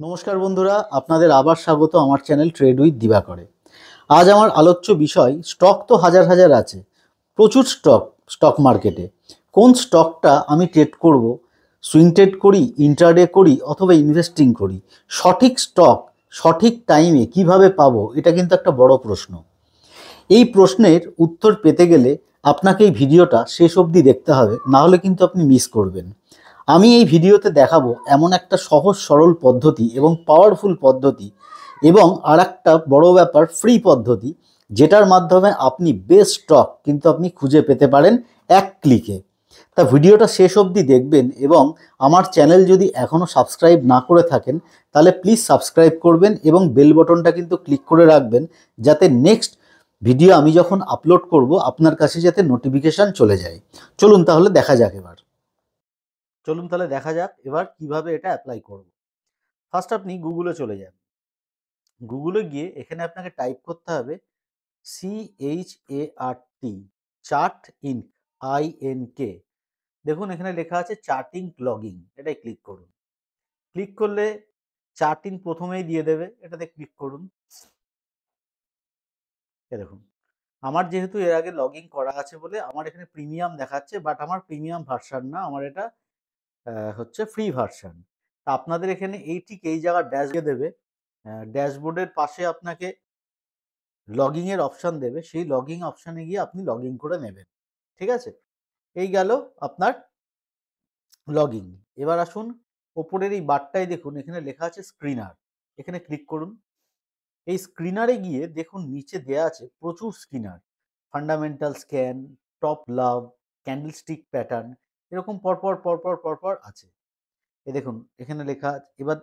নমস্কার বন্ধুরা, আপনাদের আবার স্বাগত আমার চ্যানেল ট্রেড উইথ দিবাকরে। আজ আমার আলোচ্য বিষয়, স্টক তো হাজার হাজার আছে, প্রচুর স্টক মার্কেটে। কোন স্টকটা আমি ট্রেড করব? সুইং ট্রেড করি, ইন্ট্রাডে করি, অথবা ইনভেস্টিং করি? সঠিক স্টক সঠিক টাইমে কিভাবে পাবো, এটা কিন্তু একটা বড় প্রশ্ন। এই প্রশ্নের উত্তর পেতে গেলে আপনাকে এই ভিডিওটা শেষ অবধি দেখতে হবে, না হলে কিন্তু আপনি মিস করবেন। আমি এই ভিডিওতে দেখাবো এমন একটা সহজ সরল পদ্ধতি এবং পাওয়ারফুল পদ্ধতি, এবং আর একটা বড় ব্যাপার, ফ্রি পদ্ধতি, যেটার মাধ্যমে আপনি বেস্ট স্টক কিন্তু আপনি খুঁজে পেতে পারেন এক ক্লিকে। তা ভিডিওটা শেষ অবধি দেখবেন, এবং আমার চ্যানেল যদি এখনও সাবস্ক্রাইব না করে থাকেন তাহলে প্লিজ সাবস্ক্রাইব করবেন এবং বেল বটনটা কিন্তু ক্লিক করে রাখবেন, যাতে নেক্সট ভিডিও আমি যখন আপলোড করব আপনার কাছে যাতে নোটিফিকেশান চলে যায়। চলুন তাহলে দেখা যাক এবার কিভাবে এটা অ্যাপ্লাই করব। ফার্স্ট আপনি গুগলে চলে যান। গুগলে গিয়ে এখানে আপনাকে টাইপ করতে হবে CHART, চার্ট ইনক, INK। দেখুন এখানে লেখা আছে চার্টিং লগিং, এটাই ক্লিক করুন। ক্লিক করলে চার্টিং প্রথমেই দিয়ে দেবে, এটাতে ক্লিক করুন। দেখুন আমার যেহেতু এর আগে লগইন করা আছে বলে আমার এখানে প্রিমিয়াম দেখাচ্ছে, বাট আমার প্রিমিয়াম ভার্সান না, আমার এটা হচ্ছে ফ্রি ভার্সান। তা আপনাদের এখানে ঠিক এই জায়গার ড্যাশ দিয়ে দেবে, ড্যাশবোর্ডের পাশে আপনাকে লগইন এর অপশান দেবে, সেই লগইন অপশানে গিয়ে আপনি লগইন করে নেবেন। ঠিক আছে, এই গেল আপনার লগইন। এবার আসুন ওপরের এই বারটায় দেখুন এখানে লেখা আছে স্ক্রিনার, এখানে ক্লিক করুন। এই স্ক্রিনারে গিয়ে দেখুন নিচে দেয়া আছে প্রচুর স্ক্রিনার, ফান্ডামেন্টাল স্ক্যান, টপ লাভ, ক্যান্ডেলস্টিক প্যাটার্ন, এরকম পরপর পরপর পরপর আছে। এ দেখুন এখানে লেখা আছে। এবার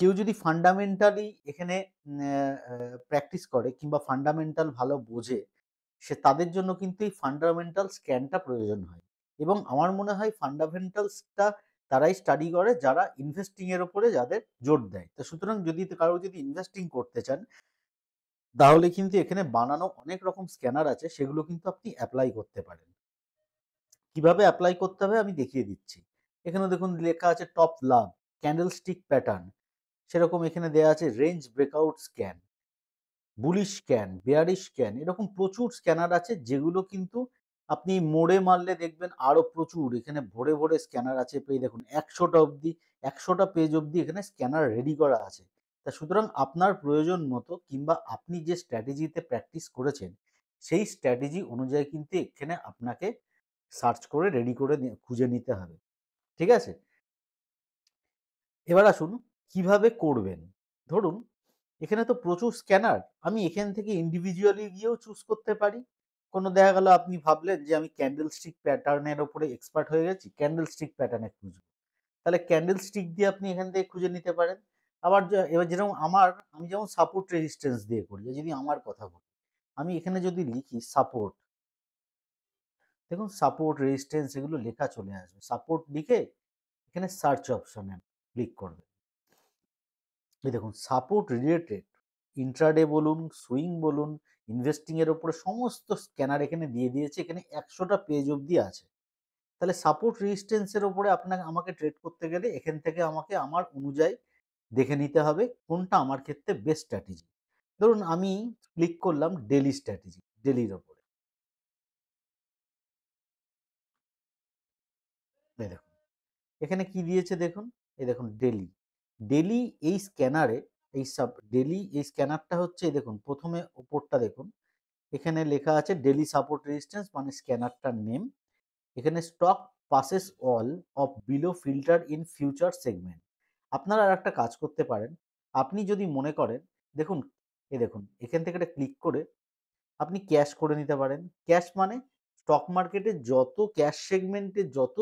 কেউ যদি ফান্ডামেন্টালি এখানে প্র্যাকটিস করে কিংবা ফান্ডামেন্টাল ভালো বোঝে, সে তাদের জন্য কিন্তু এই ফান্ডামেন্টাল স্ক্যানটা প্রয়োজন হয়। এবং আমার মনে হয় ফান্ডামেন্টালসটা তারাই স্টাডি করে যারা ইনভেস্টিং এর উপরে যাদের জোর দেয়। তো সুতরাং কারো যদি ইনভেস্টিং করতে চান, তাহলে কিন্তু এখানে বানানো অনেক রকম স্ক্যানার আছে, সেগুলো কিন্তু আপনি অ্যাপ্লাই করতে পারেন। কিভাবে অ্যাপ্লাই করতে হবে আমি দেখিয়ে দিচ্ছি। এখানে দেখুন লেখা আছে টপ লাভ, ক্যান্ডেলস্টিক প্যাটার্ন, সেরকম এখানে দেয়া আছে range breakout scan, bullish scan, bearish scan, এরকম প্রচুর স্ক্যানার আছে, যেগুলো কিন্তু আপনি মোড়ে মারলে দেখবেন আরো প্রচুর এখানে ভরে ভরে স্ক্যানার আছে। পেয়ে দেখুন 100টা পেজ অবধি এখানে স্ক্যানার রেডি করা আছে। তা সুতরাং আপনার প্রয়োজন মতো কিংবা আপনি যে স্ট্র্যাটেজিতে প্র্যাকটিস করেছেন সেই স্ট্র্যাটেজি অনুযায়ী কিন্তু এখানে আপনাকে সার্চ করে রেডি করে খুঁজে নিতে হবে। ঠিক আছে, এবার আসুন কিভাবে করবেন। ধরুন এখানে তো প্রচুর স্ক্যানার, আমি এখান থেকে ইন্ডিভিজুয়ালি গিয়েও চুজ করতে পারি। কোনো দেখা গেল আপনি ভাবলেন যে আমি ক্যান্ডেল স্টিক প্যাটার্নের ওপরে এক্সপার্ট হয়ে গেছি, ক্যান্ডেল স্টিক প্যাটার্নে খুঁজবো, তাহলে ক্যান্ডেল স্টিক দিয়ে আপনি এখান থেকে খুঁজে নিতে পারেন। আবার এবার যেরকম আমি যেমন সাপোর্ট রেজিস্ট্যান্স দিয়ে করি, যদি আমার কথা বলি, আমি এখানে যদি লিখি সাপোর্ট, দেখুন সাপোর্ট রেজিস্ট্যান্স এগুলো লেখা চলে আসবে। সাপোর্ট লিখে এখানে সার্চ অপশনে ক্লিক করবে। এই দেখুন সাপোর্ট রিলেটেড ইন্ট্রাডে বলুন, সুইং বলুন, ইনভেস্টিং এর উপরে সমস্ত স্ক্যানার এখানে দিয়ে দিয়েছে। এখানে 100টা পেজ অবধি আছে। তাহলে সাপোর্ট রেজিস্ট্যান্সের উপরে আমাকে ট্রেড করতে গেলে এখান থেকে আমাকে আমার অনুযায়ী দেখে নিতে হবে কোনটা আমার ক্ষেত্রে বেস্ট স্ট্র্যাটেজি। ধরুন আমি ক্লিক করলাম ডেলি স্ট্র্যাটেজি, ডেলির ওপরে। এই দেখুন এখানে কি দিয়েছে দেখুন, এই দেখুন ডেলি। ডেলি এই স্ক্যানারে ডেলি এই স্ক্যানারটা হচ্ছে, এই দেখুন প্রথমে ওপরটা দেখুন, এখানে লেখা আছে ডেলি সাপোর্ট রেজিস্ট্যান্স, মানে স্ক্যানারটার নেম। এখানে stock passes all of below filter in future segment. আপনারা আর একটা কাজ করতে পারেন, আপনি যদি মনে করেন, দেখুন এই দেখুন এখান থেকে একটা ক্লিক করে আপনি ক্যাশ করে নিতে পারেন। ক্যাশ মানে স্টক মার্কেটে যত ক্যাশ সেগমেন্টে যত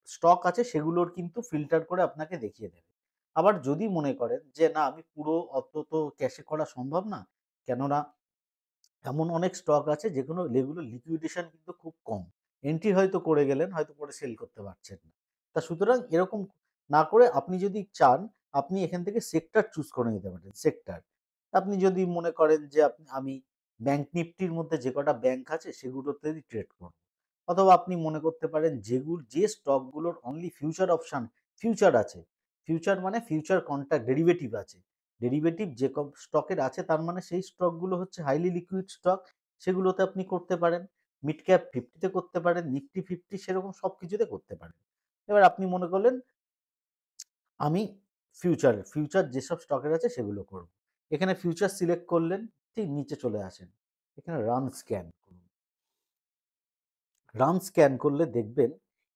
স্টক আছে সেগুলোর কিন্তু ফিল্টার করে আপনাকে দেখিয়ে দেবে। আবার যদি মনে করেন যে না আমি পুরো অত তো ক্যাশে করা সম্ভব না, কেননা এমন অনেক স্টক আছে যেগুলো লিকুইডেশন কিন্তু খুব কম, এন্ট্রি হয়তো করে গেলেন, হয়তো করে সেল করতে পারছেন না। তা সুতরাং এরকম না করে আপনি যদি চান, আপনি এখান থেকে সেক্টর চুজ করে নিতে পারেন। সেক্টর আপনি যদি মনে করেন যে আমি ব্যাংক নিফটির মধ্যে যে কটা ব্যাংক আছে সেগুলোতে ট্রেড করব, অথবা আপনি মনে করতে পারেন যে স্টকগুলোর অনলি ফিউচার আছে ফিউচার মানে ফিউচার কন্ট্রাক্ট ডেরিভেটিভ আছে। ডেরিভেটিভ যে স্টকের আছে তার মানে সেই স্টকগুলো হচ্ছে হাইলি লিকুইড স্টক, সেগুলোতে আপনি করতে পারেন। মিড ক্যাপ 50 তে করতে পারেন, নিফটি 50 সেরকম সবকিছুতে করতে পারেন। এবার আপনি মনে করলেন আমি ফিউচার যেসব স্টকের আছে সেগুলো করব। এখানে ফিউচার সিলেক্ট করলেন, ঠিক নিচে চলে আসেন। এখানে রান স্ক্যান করুন। রান স্ক্যান করলে দেখবেন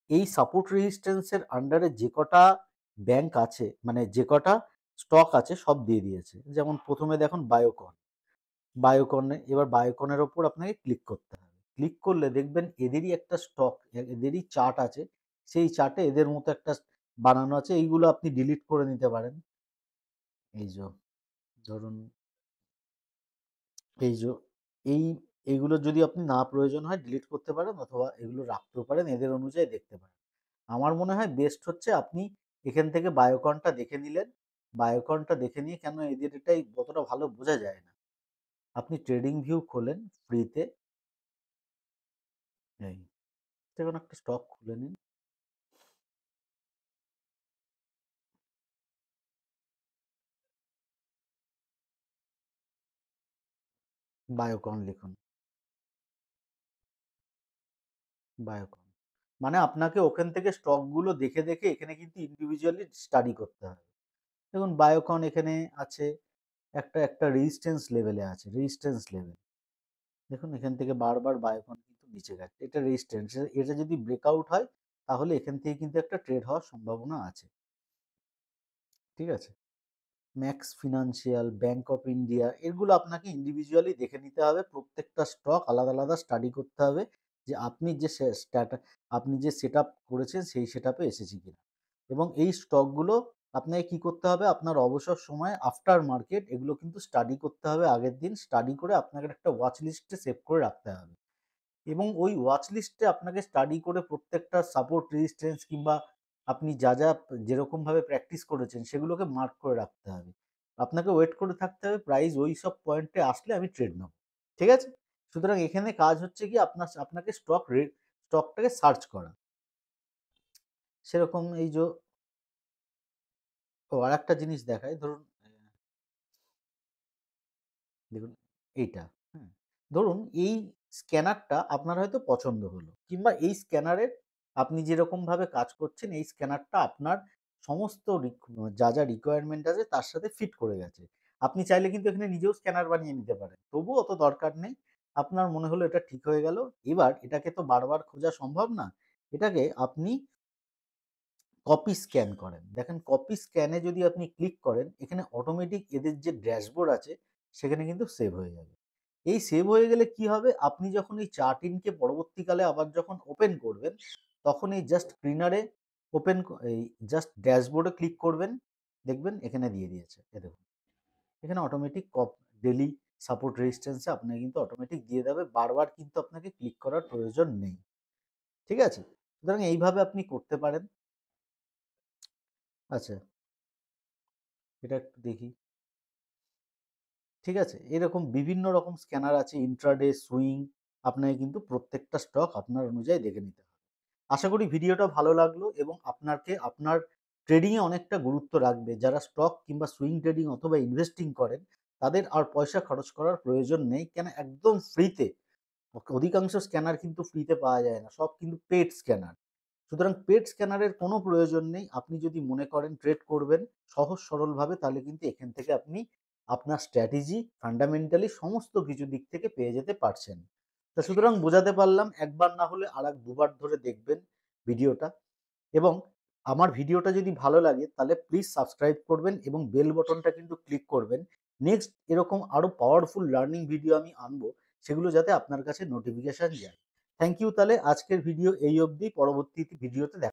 এই সাপোর্ট রেজিস্ট্যান্সের আন্ডারে যে কটা ব্যাংক আছে, মানে যে কটা স্টক আছে সব দিয়ে দিয়েছে। যেমন প্রথমে দেখুন বায়োকন, বায়োকনে এবার বায়োকনের ওপর আপনাকে ক্লিক করতে হবে। ক্লিক করলে দেখবেন এদেরই একটা স্টক, এদেরই চার্ট আছে। সেই চার্টে এদের মতো একটা বানানো আছে। এইগুলো আপনি ডিলিট করে নিতে পারেন। এই যে ধরুন এই যে এই এইগুলো যদি আপনি না প্রয়োজন হয় ডিলিট করতে পারেন, অথবা এগুলো রাখতেও পারেন, এদের অনুযায়ী দেখতে পারেন। আমার মনে হয় বেস্ট হচ্ছে আপনি এখান থেকে বায়োকনটা দেখে নিলেন। বায়োকনটা দেখে নিয়ে, কেন এদের এটাই অতটা ভালো বোঝা যায় না, আপনি ট্রেডিং ভিউ খোলেন ফ্রিতে। এই দেখুন একটা স্টক খুলে নিন। বায়োকন লিখুন, বায়োকন। মানে আপনাকে ওখান থেকে স্টকগুলো দেখে দেখে এখানে কিন্তু ইন্ডিভিজুয়ালি স্টাডি করতে হবে। দেখুন বায়োকন এখানে আছে, একটা একটা রেজিস্ট্যান্স লেভেলে আছে, রেজিস্ট্যান্স লেভেল। দেখুন এখান থেকে বারবার বায়োকন কিন্তু নিচে গেছে, এটা রেজিস্ট্যান্স। এটা যদি ব্রেকআউট হয় তাহলে এখান থেকে কিন্তু একটা ট্রেড হওয়ার সম্ভাবনা আছে। ঠিক আছে? Max financial, bank of India, এগুলো আপনাকে ইন্ডিভিজুয়ালি দেখে নিতে হবে। প্রত্যেকটা স্টক আলাদা আলাদা স্টাডি করতে হবে যে আপনি যে সেট আপ করেছেন সেই সেট আপে এসেছে কিনা। এবং এই স্টকগুলো আপনাকে কি করতে হবে, আপনার অবসর সময় আফটার মার্কেট এগুলো কিন্তু স্টাডি করতে হবে। আগের দিন স্টাডি করে আপনাকে একটা ওয়াচ লিস্টে সেভ করে রাখতে হবে। এবং ওই ওয়াচ লিস্টে আপনাকে স্টাডি করে প্রত্যেকটা সাপোর্ট রেজিস্ট্যান্স কিংবা আপনি যা যা যেরকমভাবে প্র্যাকটিস করেছেন সেগুলোকে মার্ক করে রাখতে হবে। আপনাকে ওয়েট করে থাকতে হবে প্রাইস ওই সব পয়েন্টে আসলে আমি ট্রেড নেব। ঠিক আছে? সুতরাং এখানে কাজ হচ্ছে কি আপনাকে স্টকটাকে সার্চ করা। সেরকম এই যে আরেকটা জিনিস দেখাই, ধরুন দেখুন এইটা, হ্যাঁ? ধরুন এই স্ক্যানারটা আপনার হয়তো পছন্দ হলো, কিংবা এই স্ক্যানারের আপনি যেরকমভাবে কাজ করছেন এই স্ক্যানারটা আপনার সমস্ত যা রিকোয়ারমেন্ট আছে তার সাথে ফিট করে গেছে। আপনি চাইলে কিন্তু এখানে নিজেও স্ক্যানার বানিয়ে নিতে পারেন। তবুও অত দরকার নেই। আপনার মনে হলো এটা ঠিক হয়ে গেল। এবার এটাকে তো বারবার খোঁজা সম্ভব না। এটাকে আপনি কপি স্ক্যান করেন। দেখেন কপি স্ক্যানে যদি আপনি ক্লিক করেন, এখানে অটোমেটিক এদের যে ড্যাশবোর্ড আছে সেখানে কিন্তু সেভ হয়ে যাবে। এই সেভ হয়ে গেলে কি হবে, আপনি যখন এই চার্টিনকে পরবর্তীকালে আবার যখন ওপেন করবেন, তখন এই জাস্ট স্ক্রিনারে এই জাস্ট ড্যাশবোর্ডে ক্লিক করবেন, দেখবেন এখানে দিয়ে দিয়েছে। দেখুন এখানে অটোমেটিক ডেইলি সাপোর্ট রেজিস্ট্যান্সে আপনাকে কিন্তু অটোমেটিক দিয়ে দেবে। বারবার কিন্তু আপনাকে ক্লিক করার প্রয়োজন নেই। ঠিক আছে? সুতরাং এইভাবে আপনি করতে পারেন। আচ্ছা, এটা একটু দেখি। ঠিক আছে? এরকম বিভিন্ন রকম স্ক্যানার আছে, ইন্ট্রাডে, সুইং, আপনাকে কিন্তু প্রত্যেকটা স্টক আপনার অনুযায়ী দেখে নিতে হবে। আশা করি ভিডিওটা ভালো লাগলো এবং আপনার ট্রেডিংয়ে অনেকটা গুরুত্ব রাখবে। যারা স্টক কিংবা সুইং ট্রেডিং অথবা ইনভেস্টিং করেন, তাদের আর পয়সা খরচ করার প্রয়োজন নেই। কেন, একদম ফ্রিতে, অধিকাংশ স্ক্যানার কিন্তু ফ্রিতে পাওয়া যায় না, সব কিন্তু পেড স্ক্যানার। সুতরাং পেড স্ক্যানারের কোনো প্রয়োজন নেই। আপনি যদি মনে করেন ট্রেড করবেন সহজ সরলভাবে, তাহলে কিন্তু এখান থেকে আপনি আপনার স্ট্র্যাটেজি, ফান্ডামেন্টালি সমস্ত কিছু দিক থেকে পেয়ে যেতে পারছেন। তা সুতরাং বোঝাতে পারলাম, একবার না হলে দুবার ধরে দেখবেন ভিডিওটা। এবং আমার ভিডিওটা যদি ভালো লাগে তাহলে প্লিজ সাবস্ক্রাইব করবেন এবং বেল বটনটা কিন্তু ক্লিক করবেন। নেক্সট এরকম আরো পাওয়ারফুল লার্নিং ভিডিও আমি আনবো, সেগুলো যাতে আপনার কাছে নোটিফিকেশন যায়। Thank you. তাহলে আজকের ভিডিও এই অবধি, পরবর্তী ভিডিওতে দেখা